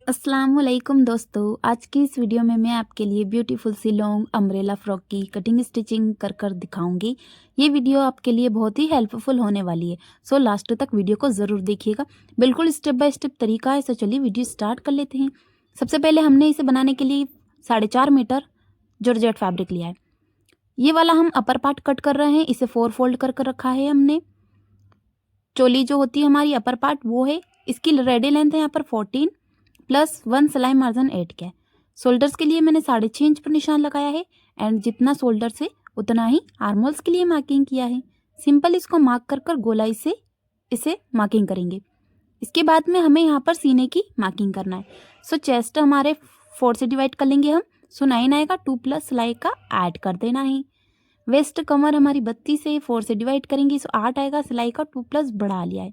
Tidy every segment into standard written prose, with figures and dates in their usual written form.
अस्सलामुअलैकुम दोस्तों, आज की इस वीडियो में मैं आपके लिए ब्यूटीफुल सी लॉन्ग अम्ब्रेला फ्रॉक की कटिंग स्टिचिंग कर दिखाऊंगी। ये वीडियो आपके लिए बहुत ही हेल्पफुल होने वाली है। सो लास्ट तक वीडियो को ज़रूर देखिएगा, बिल्कुल स्टेप बाय स्टेप तरीका है। सो चलिए वीडियो स्टार्ट कर लेते हैं। सबसे पहले हमने इसे बनाने के लिए 4.5 मीटर जॉर्जेट फैब्रिक लिया है। ये वाला हम अपर पार्ट कट कर रहे हैं, इसे 4 फोल्ड कर रखा है हमने। चोली जो होती है हमारी अपर पार्ट वो है, इसकी रेडी लेंथ है यहाँ पर 14 प्लस 1 सिलाई मार्जिन 8 का है। शोल्डर्स के लिए मैंने 6.5 इंच पर निशान लगाया है एंड जितना शोल्डर से उतना ही आर्मोल्स के लिए मार्किंग किया है। सिंपल इसको मार्क कर गोलाई से इसे मार्किंग करेंगे। इसके बाद में हमें यहाँ पर सीने की मार्किंग करना है। सो चेस्ट हमारे 4 से डिवाइड कर लेंगे हम। सो 9 आएगा, 2 प्लस सिलाई का ऐड कर देना है। वेस्ट कमर हमारी 32 से 4 से डिवाइड करेंगे, सो 8 आएगा, सिलाई का 2 प्लस बढ़ा लिया है।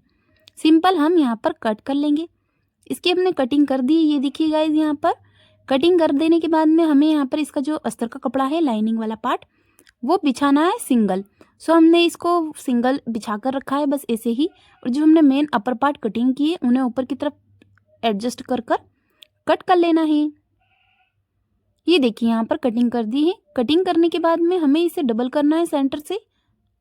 सिंपल हम यहाँ पर कट कर लेंगे। इसकी हमने कटिंग कर दी, ये देखिए गाइज। यहाँ पर कटिंग कर देने के बाद में हमें यहाँ पर इसका जो अस्तर का कपड़ा है, लाइनिंग वाला पार्ट, वो बिछाना है सिंगल। सो हमने इसको सिंगल बिछा कर रखा है बस ऐसे ही। और जो हमने मेन अपर पार्ट कटिंग की है उन्हें ऊपर की तरफ एडजस्ट कर कट कर लेना है। ये देखिए यहाँ पर कटिंग कर दी है। कटिंग करने के बाद में हमें इसे डबल करना है सेंटर से।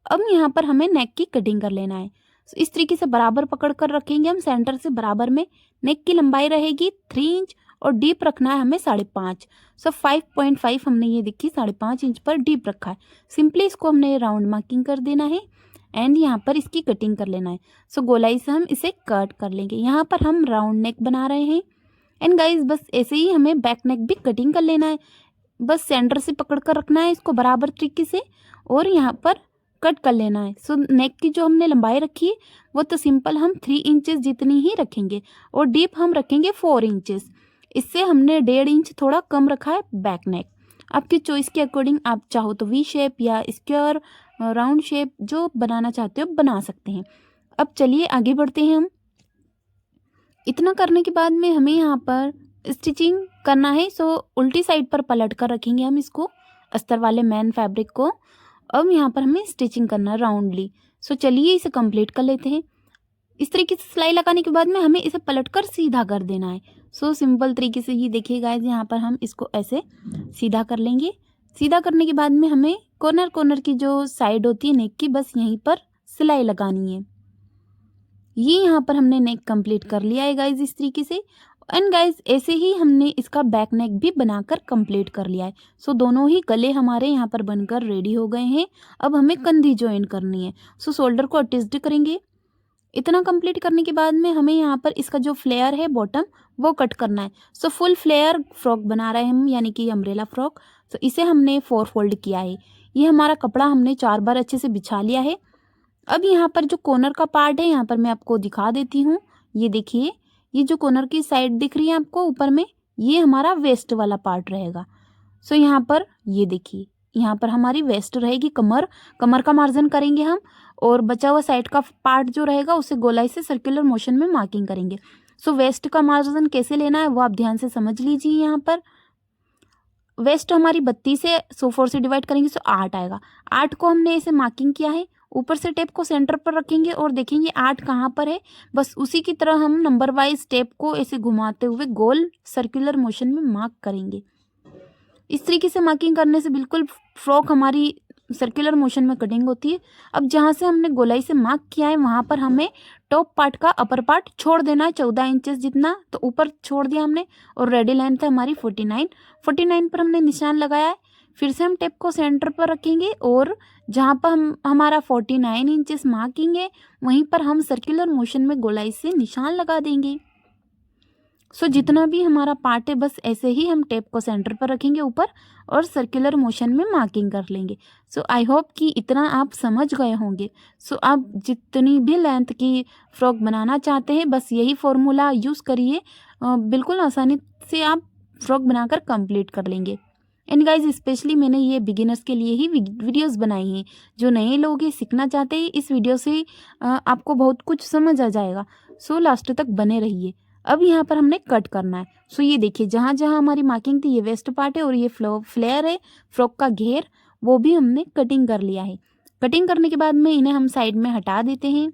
अब यहाँ पर हमें नेक की कटिंग कर लेना है। इस तरीके से बराबर पकड़ कर रखेंगे हम सेंटर से बराबर में। नेक की लंबाई रहेगी 3 इंच और डीप रखना है हमें 5.5। सो 5.5 हमने ये देखिए 5.5 इंच पर डीप रखा है। सिंपली इसको हमने राउंड मार्किंग कर देना है एंड यहाँ पर इसकी कटिंग कर लेना है। सो गोलाई से हम इसे कट कर लेंगे। यहाँ पर हम राउंड नेक बना रहे हैं एंड गाइज बस ऐसे ही हमें बैक नेक भी कटिंग कर लेना है। बस सेंटर से पकड़ कर रखना है इसको बराबर तरीके से और यहाँ पर कट कर लेना है। सो नेक की जो हमने लंबाई रखी है वो तो सिंपल हम 3 इंचेस जितनी ही रखेंगे और डीप हम रखेंगे 4 इंचेस। इससे हमने 1.5 इंच थोड़ा कम रखा है बैक नेक। आपकी चॉइस के अकॉर्डिंग आप चाहो तो वी शेप या स्क्वायर राउंड शेप जो बनाना चाहते हो बना सकते हैं। अब चलिए आगे बढ़ते हैं हम। इतना करने के बाद में हमें यहाँ पर स्टिचिंग करना है। सो उल्टी साइड पर पलट कर रखेंगे हम इसको, अस्तर वाले मेन फैब्रिक को। अब यहाँ पर हमें स्टिचिंग करना है राउंडली। सो चलिए इसे कंप्लीट कर लेते हैं। इस तरीके से सिलाई लगाने के बाद में हमें इसे पलटकर सीधा कर देना है। सो सिंपल तरीके से ही देखिए गाइस, यहाँ पर हम इसको ऐसे सीधा कर लेंगे। सीधा करने के बाद में हमें कॉर्नर की जो साइड होती है नेक की, बस यहीं पर सिलाई लगानी है। ये यहाँ पर हमने नेक कंप्लीट कर लिया है गाइज इस तरीके से। एंड गाइज ऐसे ही हमने इसका बैक नेक भी बनाकर कंप्लीट कर लिया है। सो दोनों ही गले हमारे यहाँ पर बनकर रेडी हो गए हैं। अब हमें कंधी ज्वाइन करनी है। सो शोल्डर को अटैच्ड करेंगे। इतना कंप्लीट करने के बाद में हमें यहाँ पर इसका जो फ्लेयर है बॉटम वो कट करना है। सो फुल फ्लेयर फ्रॉक बना रहे हैं हम, यानी कि अम्ब्रेला फ्रॉक। सो इसे हमने 4 फोल्ड किया है। ये हमारा कपड़ा हमने 4 बार अच्छे से बिछा लिया है। अब यहाँ पर जो कॉर्नर का पार्ट है यहाँ पर मैं आपको दिखा देती हूँ। ये देखिए, ये जो कॉर्नर की साइड दिख रही है आपको ऊपर में, ये हमारा वेस्ट वाला पार्ट रहेगा। सो यहाँ पर ये देखिए, यहाँ पर हमारी वेस्ट रहेगी। कमर का मार्जिन करेंगे हम और बचा हुआ साइड का पार्ट जो रहेगा उसे गोलाई से सर्कुलर मोशन में मार्किंग करेंगे। सो वेस्ट का मार्जिन कैसे लेना है वो आप ध्यान से समझ लीजिए। यहाँ पर वेस्ट हमारी 32 से 4 से डिवाइड करेंगे सो 8 आएगा। 8 को हमने ऐसे मार्किंग किया है। ऊपर से टेप को सेंटर पर रखेंगे और देखेंगे 8 कहाँ पर है। बस उसी की तरह हम नंबर वाइज टेप को ऐसे घुमाते हुए गोल सर्कुलर मोशन में मार्क करेंगे। इस तरीके से मार्किंग करने से बिल्कुल फ्रॉक हमारी सर्कुलर मोशन में कटिंग होती है। अब जहाँ से हमने गोलाई से मार्क किया है वहाँ पर हमें टॉप पार्ट का अपर पार्ट छोड़ देना है 14 इंचेस जितना, तो ऊपर छोड़ दिया हमने। और रेडी लेंथ है हमारी 49 पर हमने निशान लगाया है। फिर से हम टेप को सेंटर पर रखेंगे और जहाँ पर हमारा 49 इंचेस मार्किंग है वहीं पर हम सर्कुलर मोशन में गोलाई से निशान लगा देंगे। सो जितना भी हमारा पार्ट है बस ऐसे ही हम टेप को सेंटर पर रखेंगे ऊपर और सर्कुलर मोशन में मार्किंग कर लेंगे। सो आई होप कि इतना आप समझ गए होंगे। सो आप जितनी भी लेंथ की फ्रॉक बनाना चाहते हैं बस यही फॉर्मूला यूज़ करिए, बिल्कुल आसानी से आप फ्रॉक बनाकर कंप्लीट कर लेंगे। एंड गाइज स्पेशली मैंने ये बिगिनर्स के लिए ही वीडियोस बनाई हैं। जो नए लोग ये सीखना चाहते हैं इस वीडियो से आपको बहुत कुछ समझ आ जाएगा। सो लास्ट तक बने रहिए। अब यहाँ पर हमने कट करना है। सो ये देखिए, जहाँ जहाँ हमारी मार्किंग थी ये वेस्ट पार्ट है और ये फ्लेयर है फ्रॉक का घेर, वो भी हमने कटिंग कर लिया है। कटिंग करने के बाद में इन्हें हम साइड में हटा देते हैं।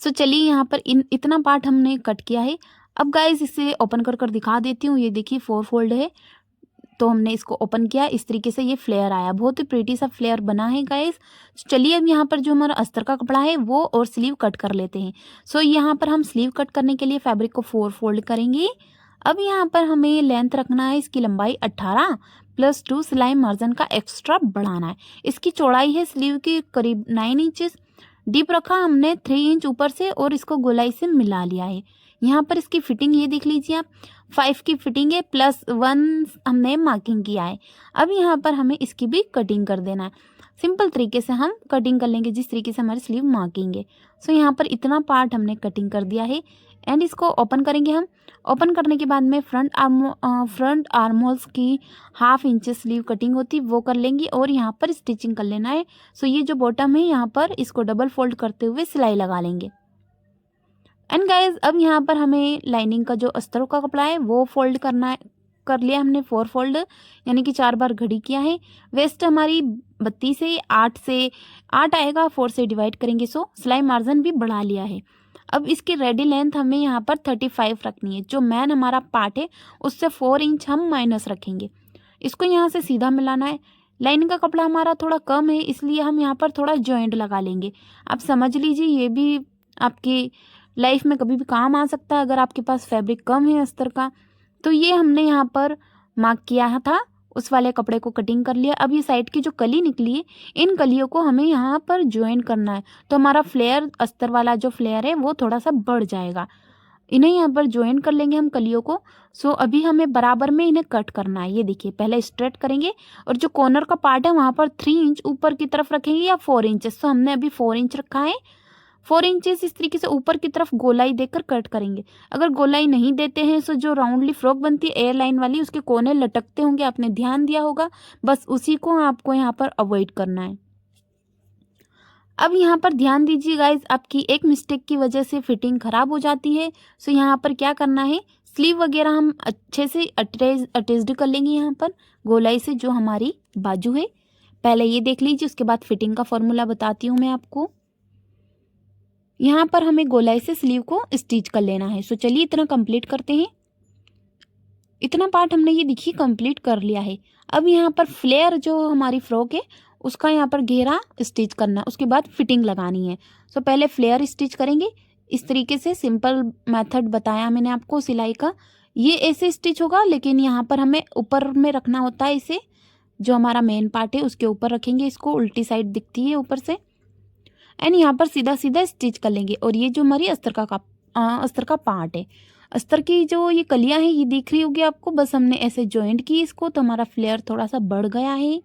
सो चलिए यहाँ पर इतना पार्ट हमने कट किया है। अब गाइज इसे ओपन कर दिखा देती हूँ। ये देखिए 4 फोल्ड है, तो हमने इसको ओपन किया, इस तरीके से ये फ्लेयर आया, बहुत ही प्रीटी सा फ्लेयर बना है गाइस। चलिए अब यहाँ पर जो हमारा अस्तर का कपड़ा है वो और स्लीव कट कर लेते हैं। सो यहाँ पर हम स्लीव कट करने के लिए फैब्रिक को 4 फोल्ड करेंगे। अब यहाँ पर हमें लेंथ रखना है, इसकी लंबाई 18 + 2 सिलाई मार्जिन का एक्स्ट्रा बढ़ाना है। इसकी चौड़ाई है स्लीव की करीब 9 इंचेस। डीप रखा हमने 3 इंच ऊपर से और इसको गोलाई से मिला लिया है। यहाँ पर इसकी फिटिंग ये देख लीजिए आप, 5 की फिटिंग है, +1 हमने मार्किंग किया है। अब यहाँ पर हमें इसकी भी कटिंग कर देना है। सिंपल तरीके से हम कटिंग कर लेंगे जिस तरीके से हमारी स्लीव मार्किंग है। सो यहाँ पर इतना पार्ट हमने कटिंग कर दिया है एंड इसको ओपन करेंगे हम। ओपन करने के बाद में फ्रंट आर्म होल्स की 1/2 इंच स्लीव कटिंग होती वो कर लेंगे और यहाँ पर स्टिचिंग कर लेना है। सो ये जो बॉटम है यहाँ पर इसको डबल फोल्ड करते हुए सिलाई लगा लेंगे। एंड गाइज अब यहाँ पर हमें लाइनिंग का जो अस्तर का कपड़ा है वो फोल्ड करना है। कर लिया हमने 4 फोल्ड, यानी कि 4 बार घड़ी किया है। वेस्ट हमारी 32 है, 8 आएगा, 4 से डिवाइड करेंगे, सो सिलाई मार्जिन भी बढ़ा लिया है। अब इसकी रेडी लेंथ हमें यहाँ पर 35 रखनी है। जो मैन हमारा पार्ट है उससे 4 इंच हम माइनस रखेंगे। इसको यहाँ से सीधा मिलाना है। लाइनिंग का कपड़ा हमारा थोड़ा कम है इसलिए हम यहाँ पर थोड़ा जॉइंट लगा लेंगे। आप समझ लीजिए ये भी आपकी लाइफ में कभी भी काम आ सकता है अगर आपके पास फैब्रिक कम है अस्तर का। तो ये हमने यहाँ पर मार्क किया था, उस वाले कपड़े को कटिंग कर लिया। अब ये साइड की जो कली निकली है इन कलियों को हमें यहाँ पर ज्वाइन करना है, तो हमारा फ्लेयर अस्तर वाला जो फ्लेयर है वो थोड़ा सा बढ़ जाएगा। इन्हें यहाँ पर ज्वाइन कर लेंगे हम कलियों को। सो अभी हमें बराबर में इन्हें कट करना है। ये देखिए पहले स्ट्रेट करेंगे और जो कॉर्नर का पार्ट है वहाँ पर 3 इंच ऊपर की तरफ रखेंगे या 4 इंचेस। तो हमने अभी 4 इंच रखा है। 4 इंचेस इस तरीके से ऊपर की तरफ गोलाई देकर कट करेंगे। अगर गोलाई नहीं देते हैं तो जो राउंडली फ्रॉक बनती है एयर लाइन वाली उसके कोने लटकते होंगे, आपने ध्यान दिया होगा, बस उसी को आपको यहाँ पर अवॉइड करना है। अब यहाँ पर ध्यान दीजिए गाइज, आपकी एक मिस्टेक की वजह से फिटिंग खराब हो जाती है। सो यहाँ पर क्या करना है, स्लीव वगैरह हम अच्छे से अटैच्ड कर लेंगे यहाँ पर गोलाई से जो हमारी बाजू है। पहले ये देख लीजिए, उसके बाद फिटिंग का फॉर्मूला बताती हूँ मैं आपको। यहाँ पर हमें गोलाई से स्लीव को स्टिच कर लेना है। सो चलिए इतना कंप्लीट करते हैं। इतना पार्ट हमने ये देखिए कंप्लीट कर लिया है। अब यहाँ पर फ्लेयर जो हमारी फ्रॉक है उसका यहाँ पर घेरा स्टिच करना, उसके बाद फिटिंग लगानी है। सो पहले फ्लेयर स्टिच करेंगे इस तरीके से, सिंपल मेथड बताया मैंने आपको सिलाई का। ये ऐसे स्टिच होगा लेकिन यहाँ पर हमें ऊपर में रखना होता है इसे, जो हमारा मेन पार्ट है उसके ऊपर रखेंगे इसको, उल्टी साइड दिखती है ऊपर से। एंड यहाँ पर सीधा सीधा स्टिच कर लेंगे। और ये जो हमारी अस्तर का पार्ट है, अस्तर की जो ये कलियां हैं ये दिख रही होगी आपको, बस हमने ऐसे जॉइंट की इसको तो हमारा फ्लेयर थोड़ा सा बढ़ गया है।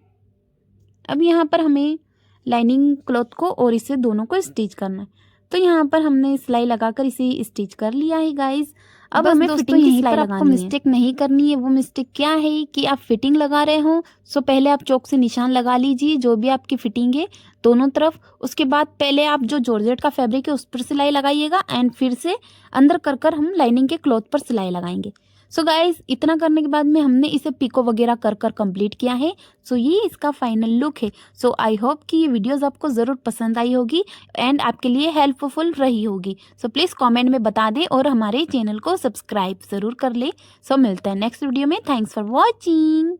अब यहाँ पर हमें लाइनिंग क्लॉथ को और इसे दोनों को स्टिच करना है। तो यहाँ पर हमने सिलाई लगाकर इसे स्टिच कर लिया है गाइज। अब हमें फिटिंग की सिलाई लगानी है। मिस्टेक नहीं करनी है। वो मिस्टेक क्या है कि आप फिटिंग लगा रहे हो, सो पहले आप चौक से निशान लगा लीजिए जो भी आपकी फिटिंग है दोनों तरफ। उसके बाद पहले आप जो जॉर्जेट का फैब्रिक है उस पर सिलाई लगाइएगा एंड फिर से अंदर कर हम लाइनिंग के क्लॉथ पर सिलाई लगाएंगे। सो गाइज इतना करने के बाद में हमने इसे पिको वगैरह कर कंप्लीट किया है। सो ये इसका फाइनल लुक है। सो आई होप कि ये वीडियोस आपको ज़रूर पसंद आई होगी एंड आपके लिए हेल्पफुल रही होगी। सो प्लीज़ कमेंट में बता दें और हमारे चैनल को सब्सक्राइब ज़रूर कर ले। सो मिलते हैं नेक्स्ट वीडियो में। Thanks for watching.